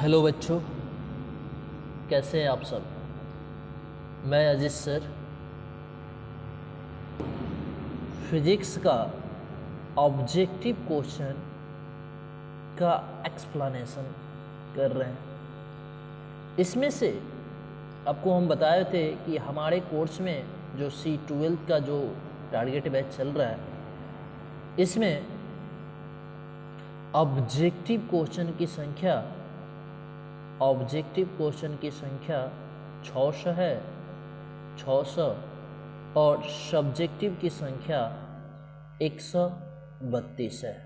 Hello बच्चों, कैसे हैं आप सब। मैं अजीज सर फिजिक्स का ऑब्जेक्टिव क्वेश्चन का एक्सप्लेनेशन कर रहे हैं। इसमें से आपको हम बताए थे कि हमारे कोर्स में जो C12 का जो टारगेट बैच चल रहा है, इसमें ऑब्जेक्टिव क्वेश्चन की संख्या 600 है, 600, और सब्जेक्टिव की संख्या 132 है।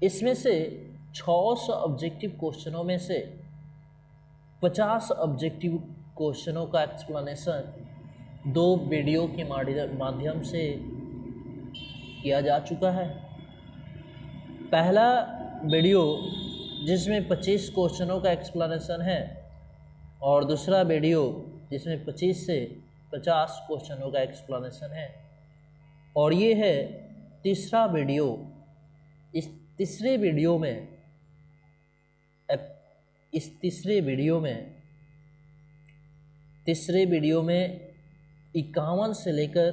इसमें से 600 ऑब्जेक्टिव क्वेश्चनों में से 50 ऑब्जेक्टिव क्वेश्चनों का एक्सप्लेनेशन 2 वीडियो के माध्यम से किया जा चुका है। पहला वीडियो जिसमें 25 क्वेश्चनों का एक्सप्लेनेशन है और दूसरा वीडियो जिसमें 25 से 50 क्वेश्चनों का एक्सप्लेनेशन है, और ये है तीसरा वीडियो। इस तीसरे वीडियो में 51 से लेकर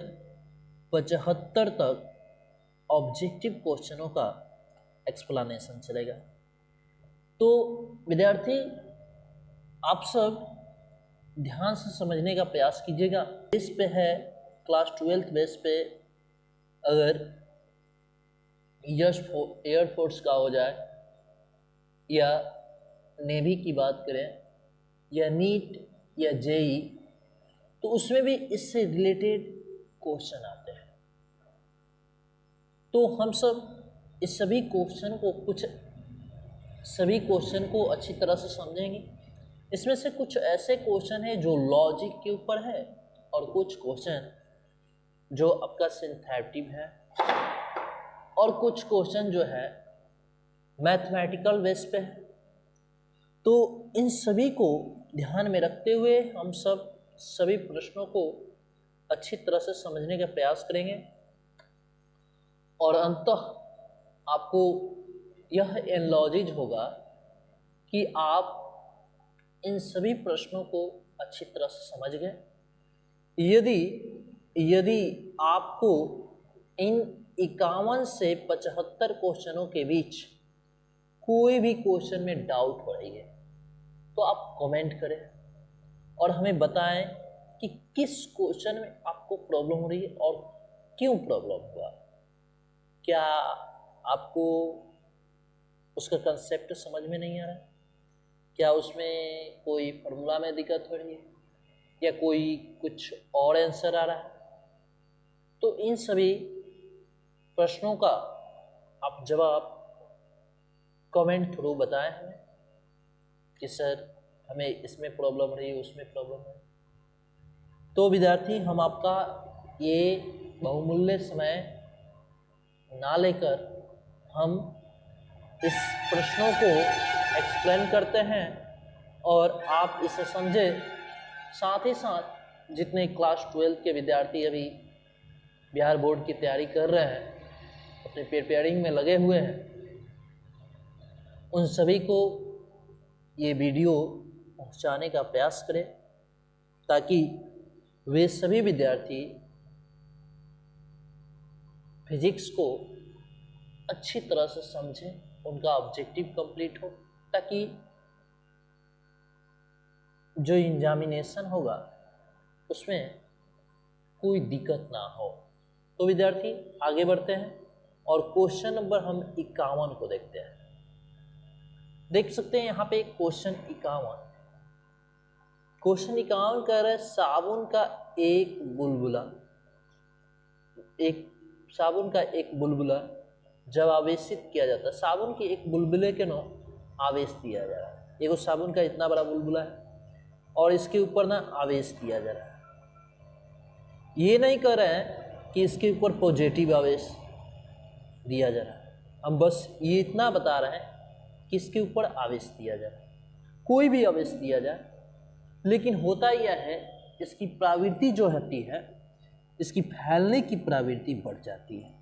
75 तक ऑब्जेक्टिव क्वेश्चनों का एक्सप्लेनेशन चलेगा। तो विद्यार्थी, आप सब ध्यान से समझने का प्रयास कीजिएगा। इस पे है क्लास 12 बेस पे, अगर एयरफोर्स का हो जाए या नेवी की बात करें या नीट या जेई, तो उसमें भी इससे रिलेटेड क्वेश्चन आते हैं। तो हम सब इस सभी क्वेश्चन को अच्छी तरह से समझेंगे। इसमें से कुछ ऐसे क्वेश्चन हैं जो लॉजिक के ऊपर है और कुछ क्वेश्चन जो आपका सिंथेटिक है और कुछ क्वेश्चन जो है मैथमेटिकल बेस पे है। तो इन सभी को ध्यान में रखते हुए हम सब सभी प्रश्नों को अच्छी तरह से समझने का प्रयास करेंगे और अंततः आपको यह एनालिसिस होगा कि आप इन सभी प्रश्नों को अच्छी तरह से समझ गए। यदि आपको इन 51 से 75 क्वेश्चनों के बीच कोई भी क्वेश्चन में डाउट हो रही है तो आप कमेंट करें और हमें बताएं कि किस क्वेश्चन में आपको प्रॉब्लम हो रही है और क्यों प्रॉब्लम हुआ। क्या आपको उसका कंसेप्ट समझ में नहीं आ रहा है, क्या उसमें कोई फॉर्मूला में दिक्कत हो रही है या कोई कुछ और आंसर आ रहा है। तो इन सभी प्रश्नों का आप जवाब कमेंट थ्रू बताएं हमें कि सर हमें इसमें प्रॉब्लम रही है, उसमें प्रॉब्लम है। तो विद्यार्थी, हम आपका ये बहुमूल्य समय ना लेकर हम इस प्रश्नों को एक्सप्लेन करते हैं और आप इसे समझे। साथ ही साथ जितने क्लास 12 के विद्यार्थी अभी बिहार बोर्ड की तैयारी कर रहे हैं, अपने प्रिपेयरिंग में लगे हुए हैं, उन सभी को ये वीडियो पहुंचाने का प्रयास करें ताकि वे सभी विद्यार्थी फिजिक्स को अच्छी तरह से समझें, उनका ऑब्जेक्टिव कंप्लीट हो, ताकि जो एग्जामिनेशन होगा उसमें कोई दिक्कत ना हो। तो विद्यार्थी, आगे बढ़ते हैं और क्वेश्चन नंबर हम 51 को देखते हैं। देख सकते हैं यहाँ पे क्वेश्चन 51 कह रहा है साबुन का एक बुलबुला जब आवेशित किया जाता है, साबुन के एक बुलबुले के नो आवेश दिया जा रहा है। एक साबुन का इतना बड़ा बुलबुला है और इसके ऊपर ना आवेश दिया जा रहा है। ये नहीं कह रहे हैं कि इसके ऊपर पॉजिटिव आवेश दिया जा रहा है, हम बस ये इतना बता रहे हैं कि इसके ऊपर आवेश दिया जा रहा है। कोई भी आवेश दिया जाए, लेकिन होता यह है इसकी प्रवृत्ति जो होती है, इसकी फैलने की प्रवृत्ति बढ़ जाती है।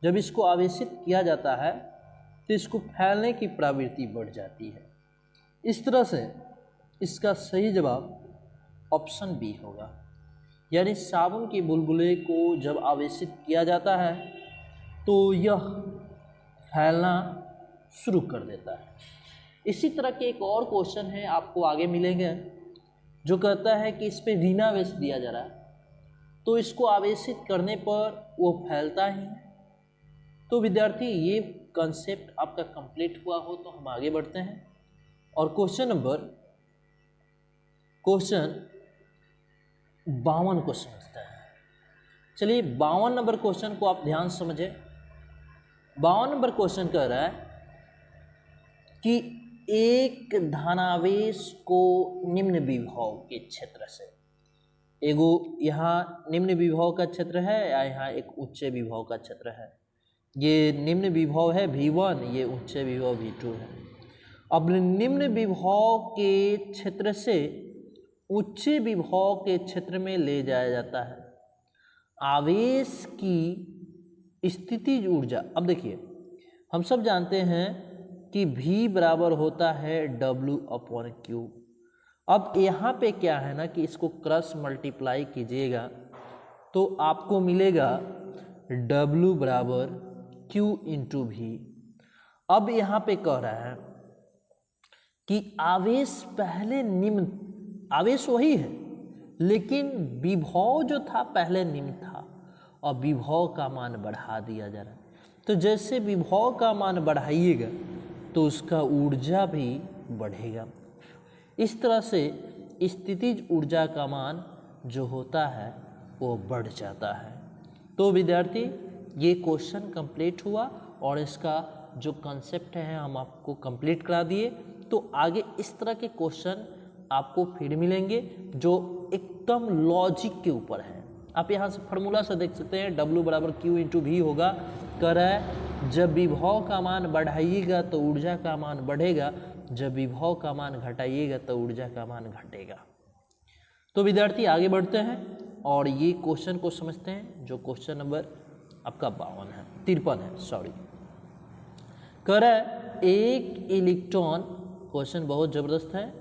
जब इसको आवेशित किया जाता है तो इसको फैलने की प्रवृत्ति बढ़ जाती है। इस तरह से इसका सही जवाब ऑप्शन बी होगा, यानी साबुन के बुलबुले को जब आवेशित किया जाता है तो यह फैलना शुरू कर देता है। इसी तरह के एक और क्वेश्चन है आपको आगे मिलेंगे, जो कहता है कि इस पे ऋणावेश दिया जा रहा है तो इसको आवेशित करने पर वो फैलता ही है। तो विद्यार्थी ये कंसेप्ट आपका कंप्लीट हुआ हो तो हम आगे बढ़ते हैं और क्वेश्चन 52 को समझते हैं। चलिए 52 नंबर क्वेश्चन को आप ध्यान समझे। 52 नंबर क्वेश्चन कह रहा है कि एक धनावेश को निम्न विभव के क्षेत्र से, एगो यहाँ निम्न विभव का क्षेत्र है या यहाँ एक उच्च विभव का क्षेत्र है। ये निम्न विभव है V1, ये उच्च विभव V2 है। अब निम्न विभव के क्षेत्र से उच्च विभव के क्षेत्र में ले जाया जाता है आवेश की स्थितिज ऊर्जा। अब देखिए हम सब जानते हैं कि V बराबर होता है W/Q। अब यहाँ पे क्या है ना कि इसको क्रॉस मल्टीप्लाई कीजिएगा तो आपको मिलेगा W बराबर Q इंटू V। अब यहाँ पे कह रहा है कि आवेश पहले निम्न, आवेश वही है लेकिन विभव जो था पहले निम्न था और विभव का मान बढ़ा दिया जा रहा है। तो जैसे विभव का मान बढ़ाइएगा तो उसका ऊर्जा भी बढ़ेगा। इस तरह से स्थितिज ऊर्जा का मान जो होता है वो बढ़ जाता है। तो विद्यार्थी ये क्वेश्चन कंप्लीट हुआ और इसका जो कंसेप्ट है हम आपको कंप्लीट करा दिए। तो आगे इस तरह के क्वेश्चन आपको फिर मिलेंगे जो एकदम लॉजिक के ऊपर है। आप यहाँ से फार्मूला से देख सकते हैं W बराबर Q इंटू V होगा। कह रहा है जब विभव का मान बढ़ाइएगा तो ऊर्जा का मान बढ़ेगा, जब विभव का मान घटाइएगा तो ऊर्जा का मान घटेगा। तो विद्यार्थी आगे बढ़ते हैं और ये क्वेश्चन को समझते हैं जो क्वेश्चन नंबर आपका 53 है, सॉरी। कह रहा है एक इलेक्ट्रॉन, क्वेश्चन बहुत ज़बरदस्त है,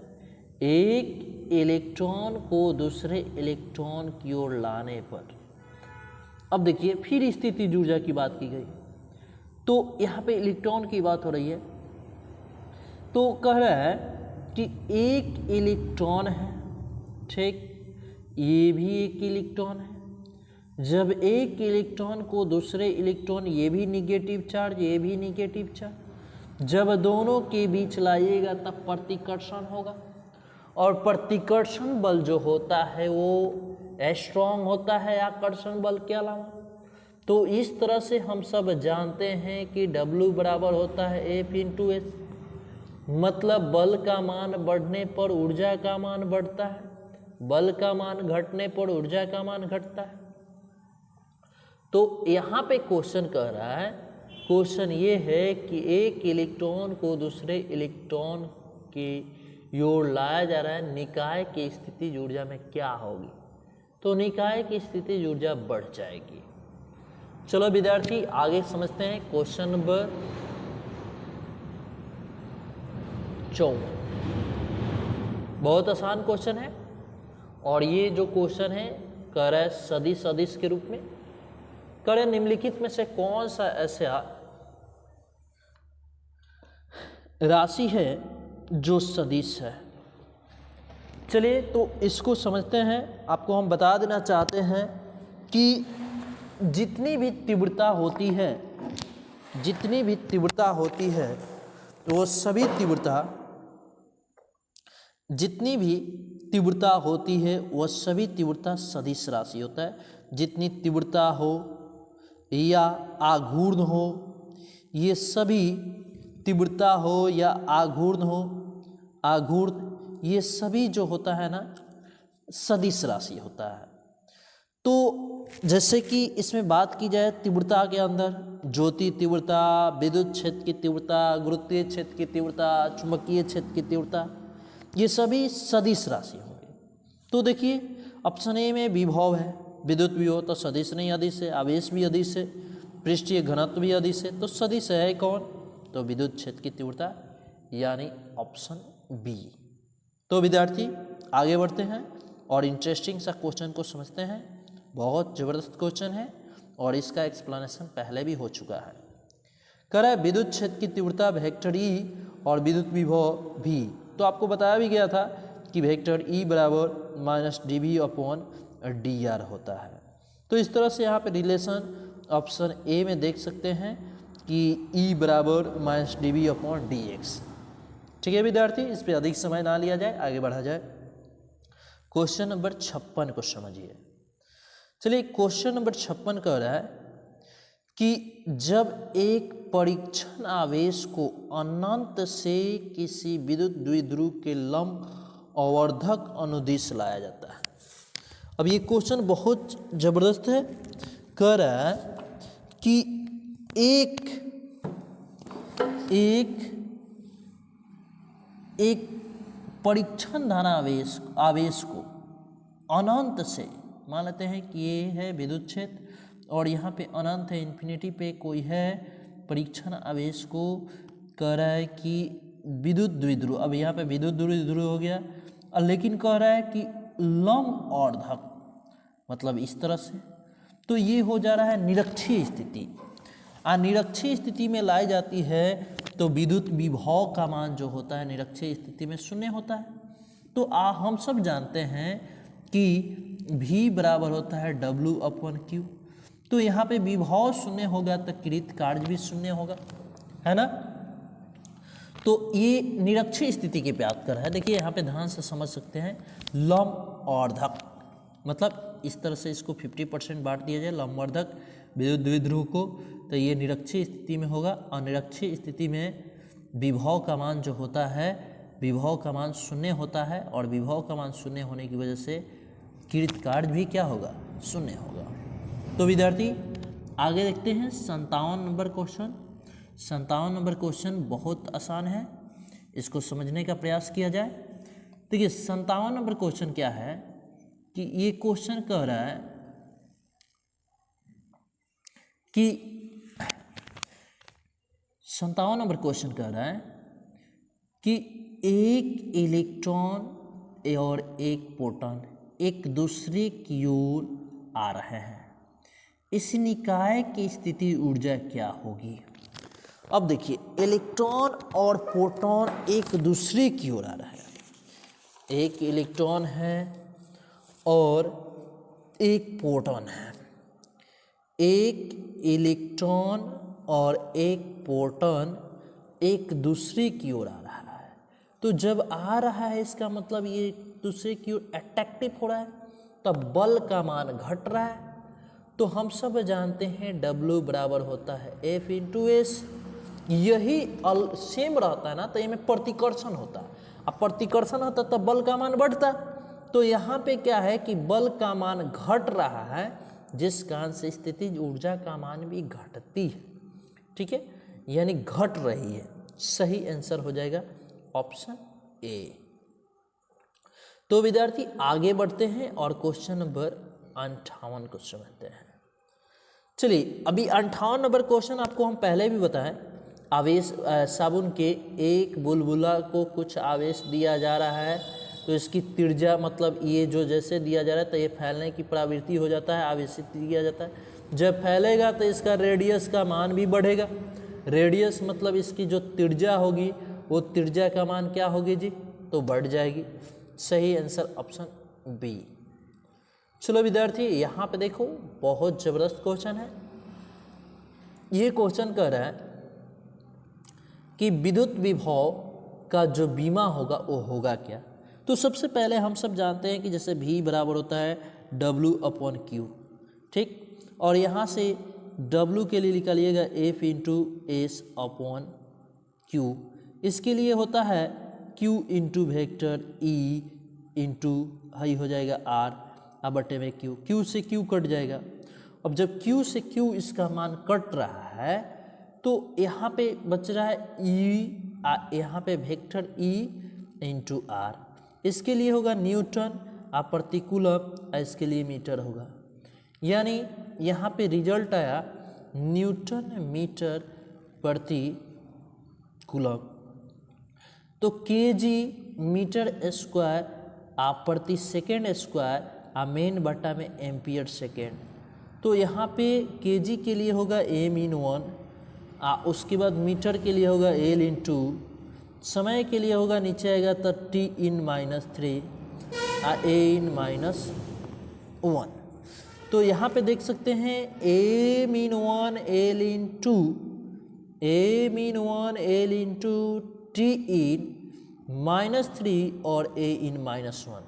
एक इलेक्ट्रॉन को दूसरे इलेक्ट्रॉन की ओर लाने पर, अब देखिए फिर स्थितिज ऊर्जा की बात की गई तो यहाँ पे इलेक्ट्रॉन की बात हो रही है। तो कह रहा है कि एक इलेक्ट्रॉन है, ठीक, ये भी एक इलेक्ट्रॉन है। जब एक इलेक्ट्रॉन को दूसरे इलेक्ट्रॉन, ये भी निगेटिव चार्ज, ये भी निगेटिव चार्ज, जब दोनों के बीच लाइएगा तब प्रतिकर्षण होगा और प्रतिकर्षण बल जो होता है वो स्ट्रॉन्ग होता है आकर्षण बल के अलावा। तो इस तरह से हम सब जानते हैं कि W बराबर होता है F इंटू एस, मतलब बल का मान बढ़ने पर ऊर्जा का मान बढ़ता है, बल का मान घटने पर ऊर्जा का मान घटता है। तो यहाँ पे क्वेश्चन कह रहा है, क्वेश्चन ये है कि एक इलेक्ट्रॉन को दूसरे इलेक्ट्रॉन की ओर लाया जा रहा है, निकाय की स्थितिज ऊर्जा में क्या होगी? तो निकाय की स्थितिज ऊर्जा बढ़ जाएगी। चलो विद्यार्थी आगे समझते हैं क्वेश्चन नंबर 54। बहुत आसान क्वेश्चन है और ये जो क्वेश्चन है कह रहा है सदिश सदिश के रूप में। कह रहे निम्नलिखित में से कौन सा ऐसा राशि है जो सदिश है? चलिए तो इसको समझते हैं। आपको हम बता देना चाहते हैं कि जितनी भी तीव्रता होती है, जितनी भी तीव्रता होती है वो सभी तीव्रता, जितनी भी तीव्रता होती है वह सभी तीव्रता सदिश राशि होता है। जितनी तीव्रता हो या आघूर्ण हो, ये सभी तीव्रता हो या आघूर्ण हो, आघूर्ण ये सभी जो होता है ना सदिश राशि होता है। तो जैसे कि इसमें बात की जाए तीव्रता के अंदर, ज्योति तीव्रता, विद्युत क्षेत्र की तीव्रता, गुरुत्वीय क्षेत्र की तीव्रता, चुंबकीय क्षेत्र की तीव्रता, ये सभी सदिश राशि होंगे। तो देखिए ऑप्शन ए में विभव है, विद्युत विभव तो सदिश नहीं अदिश है, आवेश भी अदिश है, पृष्ठीय घनत्व भी अदिश है, तो सदिश है कौन? तो विद्युत क्षेत्र की तीव्रता यानी ऑप्शन बी। तो विद्यार्थी आगे बढ़ते हैं और इंटरेस्टिंग सा क्वेश्चन को समझते हैं। बहुत ज़बरदस्त क्वेश्चन है और इसका एक्सप्लेनेशन पहले भी हो चुका है। कह रहा है विद्युत क्षेत्र की तीव्रता वेक्टर ई और विद्युत विभव भी। तो आपको बताया भी गया था कि वेक्टर ई बराबर minus D V upon D R होता है। तो इस तरह से यहाँ पे रिलेशन ऑप्शन ए में देख सकते हैं कि ई बराबर minus D V upon D X. ठीक है विद्यार्थी, इस पर अधिक समय ना लिया जाए, आगे बढ़ा जाए। क्वेश्चन नंबर 56 को समझिए। चलिए क्वेश्चन नंबर 56 कह रहा है कि जब एक परीक्षण आवेश को अनंत से किसी विद्युत द्विध्रुव के लंब आवर्धक अनुदिश लाया जाता है। अब ये क्वेश्चन बहुत जबरदस्त है। कह रहा है कि एक परीक्षण धनावेश आवेश को अनंत से, मान लेते हैं कि ये है विद्युत क्षेत्र और यहाँ पे अनंत है, इन्फिनिटी पे कोई है परीक्षण आवेश को कह रहा है कि विद्युत द्विध्रुव, अब यहाँ पे विद्युत द्विध्रुव हो गया, लेकिन कह रहा है कि लंब आवर्धक, मतलब इस तरह से, तो ये हो जा रहा है निरक्षीय स्थिति। निरक्षीय स्थिति में लाई जाती है तो विद्युत विभव का मान जो होता है निरक्षीय स्थिति में शून्य होता है। तो हम सब जानते हैं कि V बराबर होता है W अपॉन Q। तो यहाँ पे विभव शून्य होगा तो कृत कार्य भी शून्य होगा, है ना। तो ये निरक्षीय स्थिति की बात कर रहा है। देखिए यहाँ पे ध्यान से समझ सकते हैं, लंब आवर्धक, मतलब इस तरह से इसको 50% बांट दिया जाए लंबवर्धक विद्युत द्विध्रुव को, तो ये निरक्षीय स्थिति में होगा। और निरक्षीय स्थिति में विभव का मान जो होता है, विभव का मान शून्य होता है और विभव का मान शून्य होने की वजह से कृत कार्य भी क्या होगा, शून्य होगा। तो विद्यार्थी आगे देखते हैं 57 नंबर क्वेश्चन। 57 नंबर क्वेश्चन बहुत आसान है, इसको समझने का प्रयास किया जाए। देखिए 57 नंबर क्वेश्चन क्या है कि ये क्वेश्चन कह रहा है कि 57 नंबर क्वेश्चन कह रहा है कि एक इलेक्ट्रॉन और एक प्रोटॉन एक दूसरे की ओर आ रहे हैं, इस निकाय की स्थिति ऊर्जा क्या होगी। अब देखिए इलेक्ट्रॉन और प्रोटॉन एक दूसरे की ओर आ रहा है, एक इलेक्ट्रॉन है और एक प्रोटॉन है, एक इलेक्ट्रॉन और एक प्रोटॉन एक दूसरे की ओर आ रहा है। तो जब आ रहा है इसका मतलब ये दूसरे की ओर अट्रैक्टिव हो रहा है, तब बल का मान घट रहा है। तो हम सब जानते हैं W बराबर होता है F इंटू एस, यही सेम रहता है ना, तो इसमें प्रतिकर्षण होता है। अब प्रतिकर्षण होता तब बल का मान बढ़ता। तो यहाँ पे क्या है कि बल का मान घट रहा है, जिस कारण से स्थितिज ऊर्जा का मान भी घटती है। ठीक है, यानी घट रही है। सही आंसर हो जाएगा ऑप्शन ए। तो विद्यार्थी आगे बढ़ते हैं और क्वेश्चन नंबर 58 को समझते हैं। चलिए अभी 58 नंबर क्वेश्चन आपको हम पहले भी बताएं, आवेश साबुन के एक बुलबुला को कुछ आवेश दिया जा रहा है, तो इसकी त्रिज्या, मतलब ये जो जैसे दिया जा रहा है तो ये फैलने की प्रवृत्ति हो जाता है, आवेशित किया जाता है। जब फैलेगा तो इसका रेडियस का मान भी बढ़ेगा। रेडियस मतलब इसकी जो त्रिज्या होगी वो त्रिज्या का मान क्या होगी जी, तो बढ़ जाएगी। सही आंसर ऑप्शन बी। चलो विद्यार्थी यहाँ पे देखो, बहुत जबरदस्त क्वेश्चन है। ये क्वेश्चन कह रहा है कि विद्युत विभव का जो बीमा होगा वो होगा क्या। तो सबसे पहले हम सब जानते हैं कि जैसे V बराबर होता है W अपॉन Q, ठीक। और यहाँ से W के लिए निकालिएगा F into S upon Q। इसके लिए होता है Q into vector E into high हो जाएगा R, अब बटे में Q, Q से Q कट जाएगा। अब जब Q से Q इसका मान कट रहा है तो यहाँ पे बच रहा है E, यहाँ पे वेक्टर E इंटू R। इसके लिए होगा न्यूटन, प्रतिकूलम, इसके लिए मीटर होगा। यानी यहाँ पे रिजल्ट आया न्यूटन मीटर प्रति कूलम। तो केजी मीटर स्क्वायर प्रति सेकेंड स्क्वायर मेन बटा में एम्पियर सेकेंड। तो यहाँ पे केजी के लिए होगा m इन 1, उसके बाद मीटर के लिए होगा L इन 2, समय के लिए होगा नीचे आएगा तो t इन -3 a इन -1। तो यहाँ पे देख सकते हैं m इन 1 L इन 2, m इन 1 L इन 2 t इन -3 और a इन -1,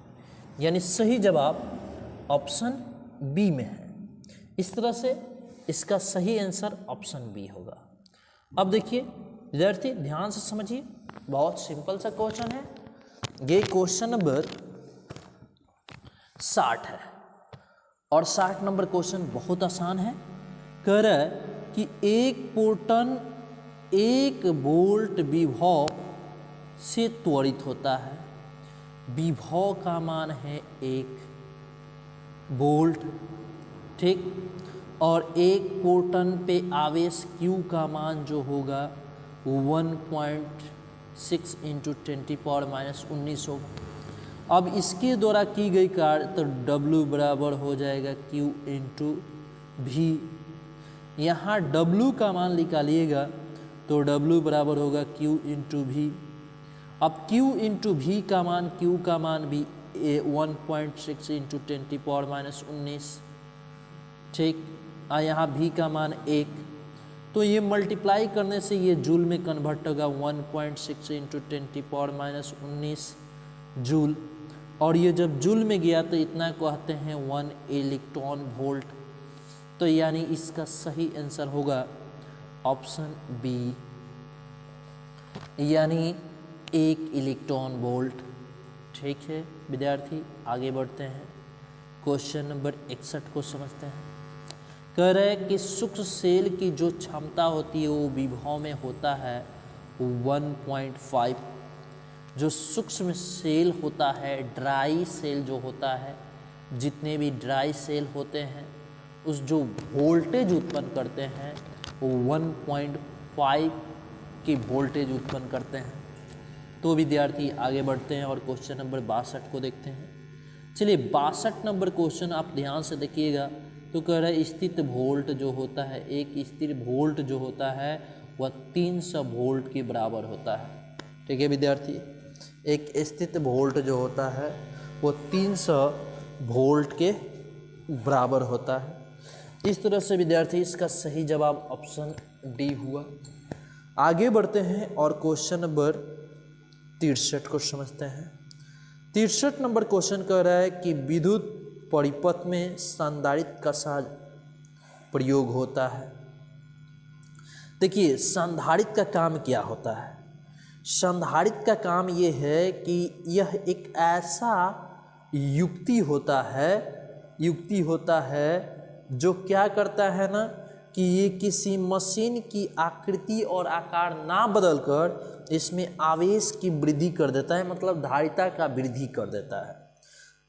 यानी सही जवाब ऑप्शन बी में है। इस तरह से इसका सही आंसर ऑप्शन बी होगा। अब देखिए विद्यार्थी ध्यान से समझिए, बहुत सिंपल सा क्वेश्चन है ये। क्वेश्चन नंबर 60 है और 60 नंबर क्वेश्चन बहुत आसान है। कह रहा है कि एक प्रोटॉन 1 वोल्ट विभव से त्वरित होता है। विभव का मान है 1 वोल्ट, ठीक, और एक प्रोटॉन पे आवेश Q का मान जो होगा 1.6 इंटू 10⁻⁻19 होगा। अब इसके द्वारा की गई कार्य तो W बराबर हो जाएगा Q इंटू V। यहाँ W का मान निकालिएगा तो W बराबर होगा Q इंटू V। अब Q इंटू V का मान भी 1.6 इंटू 10⁻⁻19, ठीक, यहाँ V का मान 1, तो ये मल्टीप्लाई करने से ये जूल में कन्वर्ट होगा 1.6 इंटू 10⁻⁻19 जूल, और ये जब जूल में गया तो इतना कहते हैं 1 इलेक्ट्रॉन वोल्ट। तो यानी इसका सही आंसर होगा ऑप्शन बी, यानी 1 इलेक्ट्रॉन वोल्ट। ठीक है विद्यार्थी, आगे बढ़ते हैं। क्वेश्चन नंबर 61 को समझते हैं। कह रहे हैं कि सूक्ष्म सेल की जो क्षमता होती है वो विभव में होता है 1.5। जो सूक्ष्म सेल होता है, ड्राई सेल जो होता है, जितने भी ड्राई सेल होते हैं उस जो वोल्टेज उत्पन्न करते हैं वो 1.5 की वोल्टेज उत्पन्न करते हैं। तो विद्यार्थी आगे बढ़ते हैं और क्वेश्चन नंबर 62 को देखते हैं। चलिए 62 नंबर क्वेश्चन आप ध्यान से देखिएगा। तो कह रहा है स्थिर वोल्ट जो होता है, एक स्थिर वोल्ट जो होता है वह 300 वोल्ट के बराबर होता है। ठीक है विद्यार्थी, एक स्थिर वोल्ट जो होता है वो 300 वोल्ट के बराबर होता है। इस तरह से विद्यार्थी इसका सही जवाब ऑप्शन डी हुआ। आगे बढ़ते हैं और क्वेश्चन नंबर 63 को समझते हैं। 63 नंबर क्वेश्चन कह रहा है कि विद्युत परिपथ में संधारित्र का सा प्रयोग होता है। देखिए संधारित्र का काम क्या होता है। संधारित्र का काम ये है कि यह एक ऐसा युक्ति होता है जो क्या करता है ना कि ये किसी मशीन की आकृति और आकार ना बदलकर इसमें आवेश की वृद्धि कर देता है, मतलब धारिता का वृद्धि कर देता है।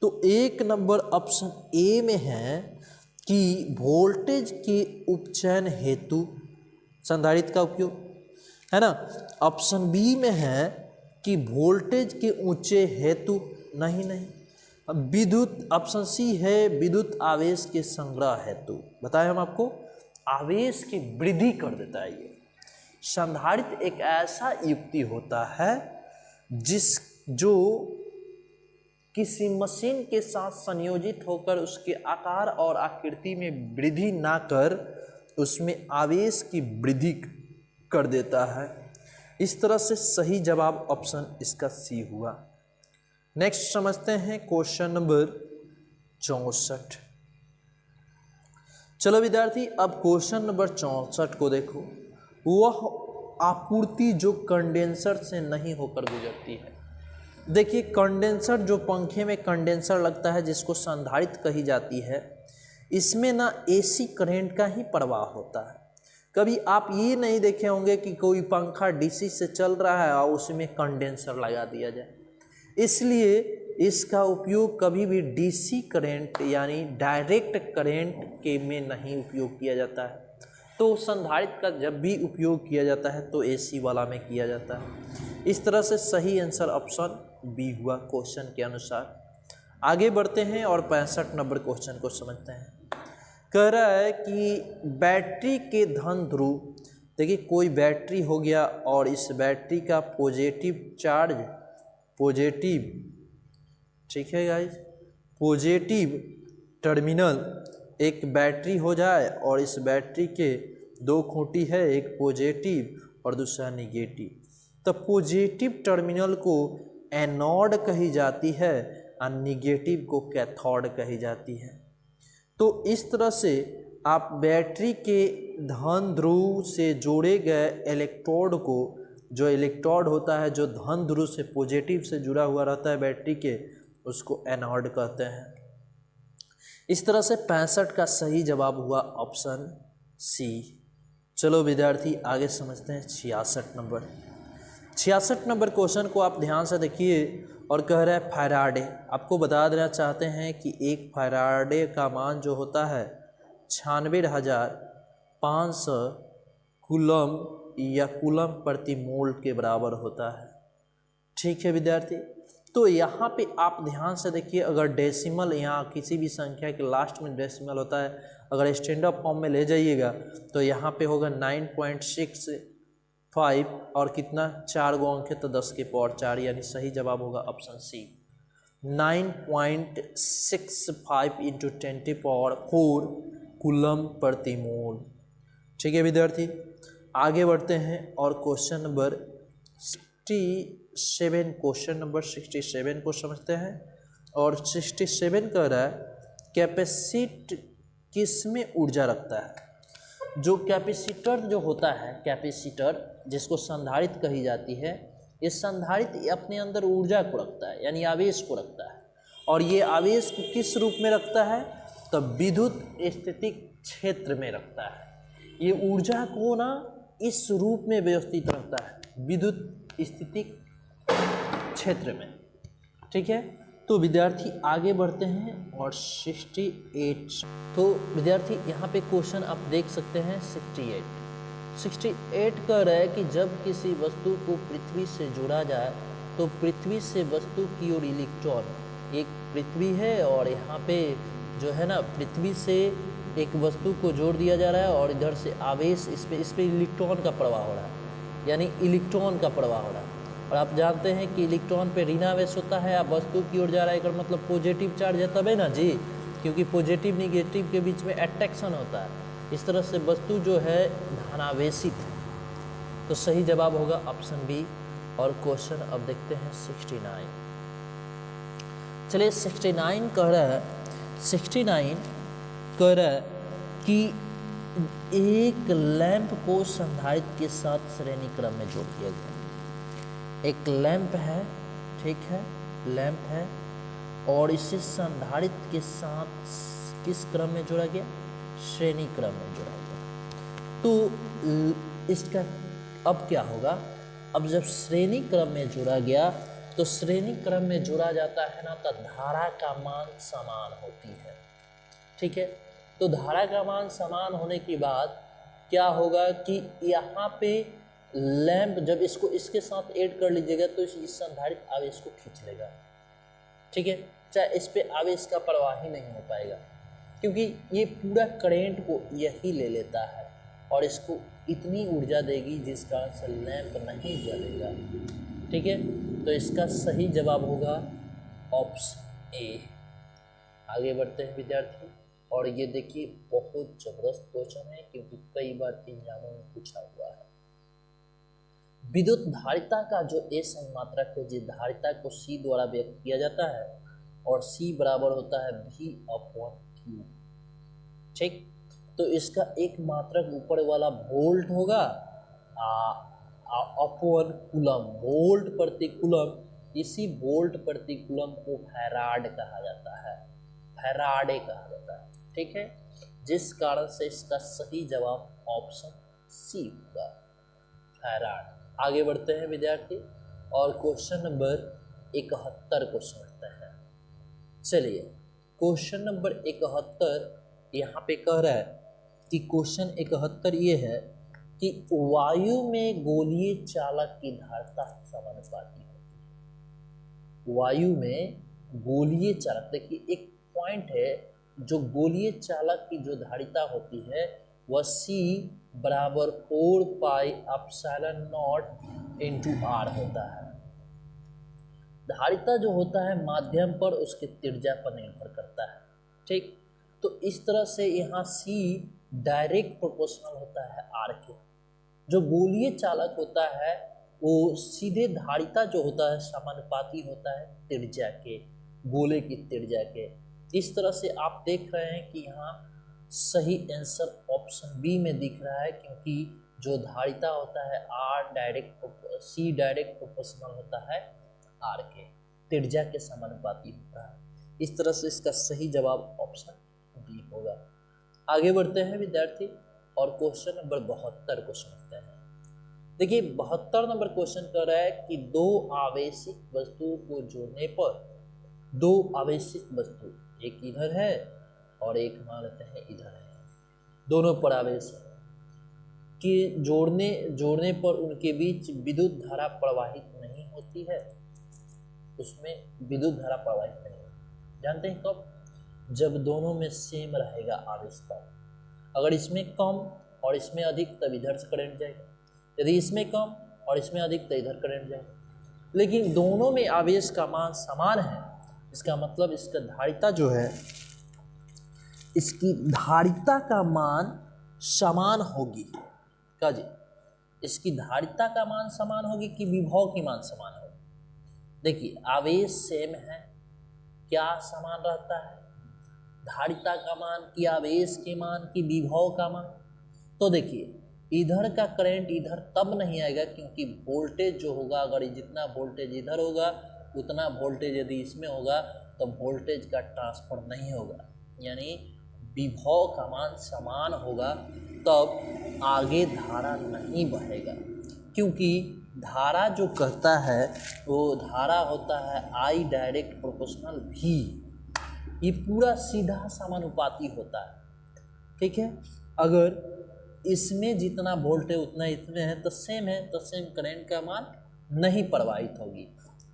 तो 1 नंबर ऑप्शन ए में है कि वोल्टेज के उपचयन हेतु संधारित्र का उपयोग है ना। ऑप्शन बी में है कि वोल्टेज के ऊंचे हेतु नहीं। विद्युत, ऑप्शन सी है विद्युत आवेश के संग्रह हेतु। बताएं हम आपको, आवेश की वृद्धि कर देता है ये। संधारित्र एक ऐसा युक्ति होता है जो किसी मशीन के साथ संयोजित होकर उसके आकार और आकृति में वृद्धि ना कर उसमें आवेश की वृद्धि कर देता है। इस तरह से सही जवाब ऑप्शन इसका सी हुआ। नेक्स्ट समझते हैं क्वेश्चन नंबर 64। चलो विद्यार्थी अब क्वेश्चन नंबर 64 को देखो। वह आपूर्ति जो कंडेंसर से नहीं होकर गुजरती है। देखिए कंडेंसर, जो पंखे में कंडेंसर लगता है जिसको संधारित्र कही जाती है, इसमें ना एसी करंट का ही प्रवाह होता है। कभी आप ये नहीं देखे होंगे कि कोई पंखा डीसी से चल रहा है और उसमें कंडेंसर लगा दिया जाए। इसलिए इसका उपयोग कभी भी डीसी करंट यानी डायरेक्ट करंट के में नहीं उपयोग किया जाता है। तो तो संधारित्र का जब भी उपयोग किया जाता है तो एसी वाला में किया जाता है। इस तरह से सही आंसर ऑप्शन बी हुआ क्वेश्चन के अनुसार। आगे बढ़ते हैं और 65 नंबर क्वेश्चन को समझते हैं। कह रहा है कि बैटरी के धन ध्रुव, देखिए कोई बैटरी हो गया और इस बैटरी का पॉजिटिव चार्ज, पॉजिटिव, ठीक है गाइस, पॉजिटिव टर्मिनल एक बैटरी हो जाए और इस बैटरी के दो खूंटी है, एक पॉजिटिव और दूसरा निगेटिव। तो पॉजिटिव टर्मिनल को एनोड कही जाती है और निगेटिव को कैथोड कही जाती है। तो इस तरह से आप बैटरी के धन ध्रुव से जोड़े गए इलेक्ट्रोड को, जो इलेक्ट्रोड होता है जो धन ध्रुव से पॉजिटिव से जुड़ा हुआ रहता है बैटरी के, उसको एनोड कहते हैं। इस तरह से 65 का सही जवाब हुआ ऑप्शन सी। चलो विद्यार्थी आगे समझते हैं 66 नंबर। 66 नंबर क्वेश्चन को आप ध्यान से देखिए और कह रहा है फैराडे। आपको बता देना चाहते हैं कि एक फैराडे का मान जो होता है 96,500 कूलम या कूलम प्रति मोल के बराबर होता है। ठीक है विद्यार्थी, तो यहाँ पे आप ध्यान से देखिए, अगर डेसिमल यहाँ किसी भी संख्या के लास्ट में डेसिमल होता है, अगर स्टैंडर्ड फॉर्म में ले जाइएगा तो यहाँ पे होगा 9.65 और कितना 4 गो अंक है तो 10 के पावर 4, यानी सही जवाब होगा ऑप्शन सी 9.65 इंटू 10⁴ कूलम प्रति मोल। ठीक है विद्यार्थी, आगे बढ़ते हैं और क्वेश्चन नंबर 67, क्वेश्चन नंबर 67 को समझते हैं। और 67 कह रहा है कैपेसिट किस में ऊर्जा रखता है। जो कैपेसिटर जो होता है, कैपेसिटर जिसको संधारित्र कही जाती है, ये संधारित्र अपने अंदर ऊर्जा को रखता है, यानी आवेश को रखता है। और ये आवेश को किस रूप में रखता है, तो विद्युत स्थितिक क्षेत्र में रखता है। ये ऊर्जा को ना इस रूप में व्यवस्थित रखता है, विद्युत स्थितिक क्षेत्र में। ठीक है, तो विद्यार्थी आगे बढ़ते हैं और 68। तो विद्यार्थी यहाँ पे क्वेश्चन आप देख सकते हैं 68 कह रहा है कि जब किसी वस्तु को पृथ्वी से जोड़ा जाए तो पृथ्वी से वस्तु की ओर इलेक्ट्रॉन, एक पृथ्वी है और यहाँ पे जो है ना पृथ्वी से एक वस्तु को जोड़ दिया जा रहा है और इधर से आवेश इस पे इलेक्ट्रॉन का प्रवाह हो रहा है, यानी इलेक्ट्रॉन का प्रवाह हो रहा है। और आप जानते हैं कि इलेक्ट्रॉन पे ऋणावेश होता है, आप वस्तु की ओर जा रहा है, एक मतलब पॉजिटिव चार्ज है तब है ना जी, क्योंकि पॉजिटिव निगेटिव के बीच में अट्रैक्शन होता है। इस तरह से वस्तु जो है धनावेशित है। तो सही जवाब होगा ऑप्शन बी। और क्वेश्चन अब देखते हैं 69। चलिए 69 कह रहा है, 69 कह रहा है कि एक लैंप को संधारित्र के साथ श्रेणी क्रम में जोड़ दिया गया। एक लैंप है, ठीक है, लैंप है और इसे संधारित्र के साथ किस क्रम में जोड़ा गया, श्रेणी क्रम में जोड़ा गया। तो इसका अब क्या होगा, अब जब श्रेणी क्रम में जोड़ा गया तो श्रेणी क्रम में जोड़ा जाता है ना, तो धारा का मान समान होती है। ठीक है, तो धारा का मान समान होने के बाद क्या होगा कि यहाँ पे लैंप जब इसको इसके साथ ऐड कर लीजिएगा तो इस संधारित्र आवेश को खींच लेगा। ठीक है, चाहे इस पे आवेश का प्रवाह ही नहीं हो पाएगा, क्योंकि ये पूरा करेंट को यही ले लेता है और इसको इतनी ऊर्जा देगी जिस कारण से लैंप नहीं जलेगा। ठीक है, तो इसका सही जवाब होगा ऑप्शन ए। आगे बढ़ते हैं विद्यार्थी, और ये देखिए बहुत जबरदस्त क्वेश्चन है क्योंकि कई बार एग्जामों में पूछा हुआ है। विद्युत धारिता का जो ए संमात्रक है, जिस धारिता को सी द्वारा व्यक्त किया जाता है और सी बराबर होता है V/Q। ठीक, तो इसका एक मात्रक ऊपर वाला वोल्ट होगा अपॉन कूलम, वोल्ट प्रति कूलम। इसी वोल्ट प्रति कूलम को फैराड कहा जाता है, फैराडे कहा जाता है। ठीक है, जिस कारण से इसका सही जवाब ऑप्शन सी होगा, फैराड। आगे बढ़ते हैं विद्यार्थी और क्वेश्चन नंबर 71 को समझते हैं। चलिए क्वेश्चन नंबर 71 यहाँ पे कह रहा है कि क्वेश्चन 71 ये है कि वायु में गोलीय चालक की धारिता समानुपाती होती है। वायु में गोलीय चालक, देखिए एक पॉइंट है, जो गोलीय चालक की जो धारिता होती है वह C बराबर 4 pi epsilon not into R होता है। धारिता जो होता है माध्यम पर उसके त्रिज्या पर निर्भर करता है, ठीक। तो इस तरह से यहाँ C डायरेक्ट प्रोपोर्शनल होता है R के। जो गोलीय चालक होता है वो सीधे धारिता जो होता है समानुपाती होता है त्रिज्या के, गोले की त्रिज्या के। इस तरह से आप देख रहे हैं कि यहाँ सही आंसर ऑप्शन बी में दिख रहा है, क्योंकि जो धारिता होता है C डायरेक्ट प्रोपोर्शनल होता है R के, त्रिज्या के समानुपाती होता है। इस तरह से इसका सही जवाब ऑप्शन बी होगा। आगे बढ़ते हैं विद्यार्थी और क्वेश्चन नंबर 72 को समझते हैं। देखिए 72 नंबर क्वेश्चन कर रहा है कि दो आवेशित वस्तुओं को जोड़ने पर, दो आवेशित वस्तु, एक इधर है और एक मान लेते हैं इधर है, दोनों पर आवेश है कि जोड़ने पर उनके बीच विद्युत धारा प्रवाहित नहीं होती है। उसमें विद्युत धारा प्रवाहित नहीं होती, जानते हैं कब? जब दोनों में सेम रहेगा आवेश का। अगर इसमें कम और इसमें अधिक तब इधर से करंट जाएगा, यदि इसमें कम और इसमें अधिक तो इधर करंट जाएगा। लेकिन दोनों में आवेश का मान समान है, इसका मतलब इसका धारिता जो है, इसकी धारिता का मान समान होगी। क्या जी? इसकी धारिता का मान समान होगी कि विभव की मान समान होगी? देखिए आवेश सेम है, क्या समान रहता है? धारिता का मान कि आवेश के मान कि विभव का मान? तो देखिए इधर का करंट इधर तब नहीं आएगा क्योंकि वोल्टेज जो होगा, अगर जितना वोल्टेज इधर होगा उतना वोल्टेज यदि इसमें होगा तो वोल्टेज का ट्रांसफर नहीं होगा, यानी विभव का मान समान होगा, तब आगे धारा नहीं बहेगा। क्योंकि धारा जो कहता है वो धारा होता है I डायरेक्ट प्रोपोर्शनल V, ये पूरा सीधा समानुपाती होता है, ठीक है। अगर इसमें जितना वोल्टेज उतना इसमें है तो सेम है, तो सेम करंट का मान नहीं प्रवाहित होगी,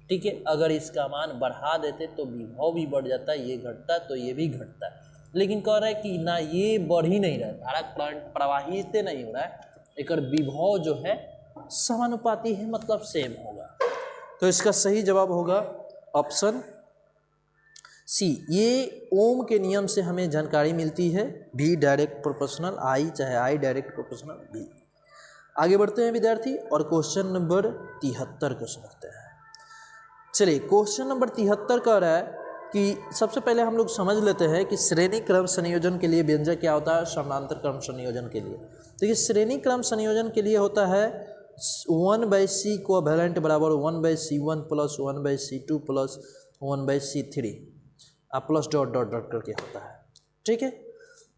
ठीक है। अगर इसका मान बढ़ा देते तो विभव भी बढ़ जाता है, ये घटता तो ये भी घटता है। लेकिन कह रहा है कि ना ये बढ़ ही नहीं रहा है, धारा करंट प्रवाहित नहीं हो रहा है, एक विभव जो है समानुपाती है, मतलब सेम होगा। तो इसका सही जवाब होगा ऑप्शन सी। ये ओम के नियम से हमें जानकारी मिलती है, V डायरेक्ट प्रोपोर्शनल I चाहे I डायरेक्ट प्रोपोर्शनल V। आगे बढ़ते हैं विद्यार्थी और क्वेश्चन नंबर 73 को समझते हैं। चलिए क्वेश्चन नंबर 73 कह रहा है कि सबसे पहले हम लोग समझ लेते हैं कि श्रेणी क्रम संयोजन के लिए व्यंजक क्या होता है, समानांतर क्रम संयोजन के लिए। देखिए श्रेणी क्रम संयोजन के लिए होता है 1/c कोवैलेंट बराबर 1/c1 plus 1/c2 plus 1/c3 plus dot dot dot करके होता है, ठीक है।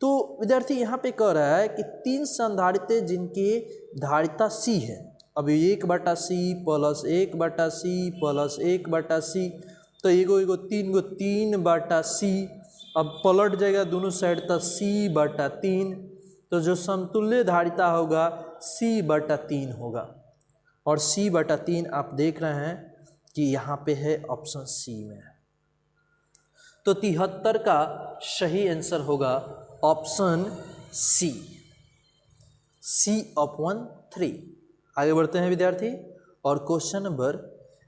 तो विद्यार्थी यहाँ पे कह रहा है कि 3 संधारित्र जिनकी धारिता C है, अब 1/c plus 1/c plus 1/c, तो एगो 3/c, अब पलट जाएगा दोनों साइड तो C/3, तो जो समतुल्य धारिता होगा C/3 होगा। और C/3 आप देख रहे हैं कि यहाँ पे है ऑप्शन सी में। तो 73 का सही आंसर होगा ऑप्शन सी, C/3। आगे बढ़ते हैं विद्यार्थी और क्वेश्चन नंबर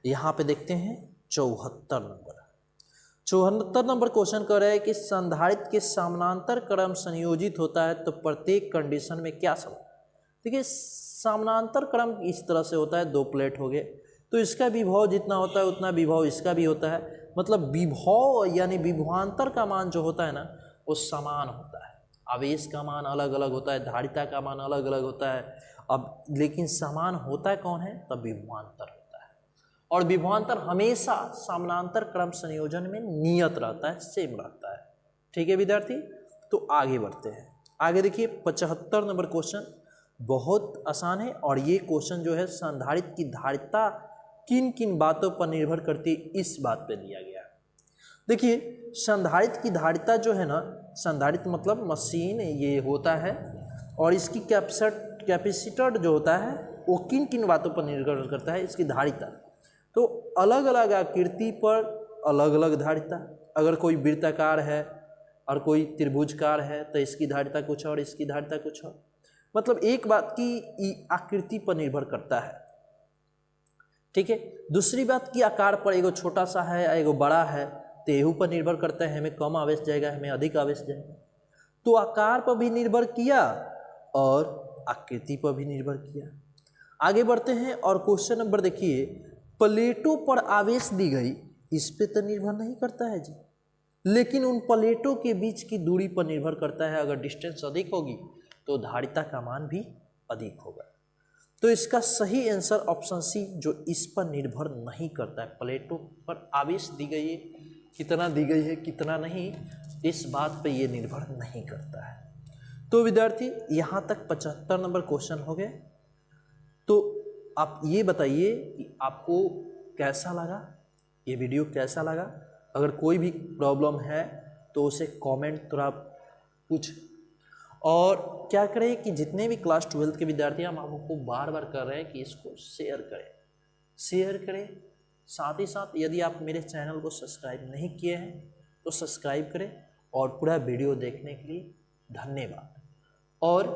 यहाँ पे देखते हैं 74 नंबर। 74 नंबर क्वेश्चन कह रहा है कि संधारित्र के समानांतर क्रम संयोजित होता है तो प्रत्येक कंडीशन में क्या सब। देखिए समानांतर क्रम इस तरह से होता है, 2 प्लेट हो गए तो इसका विभव जितना होता है उतना विभव इसका भी होता है, मतलब विभव यानी विभवांतर का मान जो होता है ना वो समान होता है। आवेश का मान अलग अलग होता है, धारिता का मान अलग अलग होता है, अब लेकिन समान होता कौन है? तब विभवांतर होता है। और विभवांतर हमेशा समानांतर क्रम संयोजन में नियत रहता है, सेम रहता है, ठीक है विद्यार्थी। तो आगे बढ़ते हैं। आगे देखिए 75 नंबर क्वेश्चन बहुत आसान है और ये क्वेश्चन जो है संधारित्र की धारिता किन किन बातों पर निर्भर करती है इस बात पे दिया गया है। देखिए संधारित्र की धारिता जो है ना, संधारित्र मतलब मशीन ये होता है और इसकी कैपेसिटर जो होता है वो किन किन बातों पर निर्भर करता है, इसकी धारिता। तो अलग अलग आकृति पर अलग अलग धारिता। अगर कोई वृत्ताकार है और कोई त्रिभुजकार है तो इसकी धारिता कुछ और, इसकी धारिता कुछ और। मतलब एक बात की आकृति पर निर्भर करता है, ठीक है। दूसरी बात की आकार पर, एगो छोटा सा है एगो बड़ा है तो एहू पर निर्भर करता है, हमें कम आवेश जाएगा हमें अधिक आवेश जाएगा। तो आकार पर भी निर्भर किया और आकृति पर भी निर्भर किया। आगे बढ़ते हैं और क्वेश्चन नंबर देखिए, प्लेटों पर आवेश दी गई, इस पे तो निर्भर नहीं करता है जी, लेकिन उन प्लेटों के बीच की दूरी पर निर्भर करता है। अगर डिस्टेंस अधिक होगी तो धारिता का मान भी अधिक होगा। तो इसका सही आंसर ऑप्शन सी, जो इस पर निर्भर नहीं करता है। प्लेटों पर आवेश दी गई है, कितना दी गई है कितना नहीं, इस बात पे ये निर्भर नहीं करता है। तो विद्यार्थी यहाँ तक 75 नंबर क्वेश्चन हो गए। तो आप ये बताइए कि आपको कैसा लगा, ये वीडियो कैसा लगा। अगर कोई भी प्रॉब्लम है तो उसे कमेंट थोड़ा पूछ। और क्या करें कि जितने भी क्लास 12 के विद्यार्थी हम आपको बार बार कर रहे हैं कि इसको शेयर करें। साथ ही साथ यदि आप मेरे चैनल को सब्सक्राइब नहीं किए हैं तो सब्सक्राइब करें। और पूरा वीडियो देखने के लिए धन्यवाद। और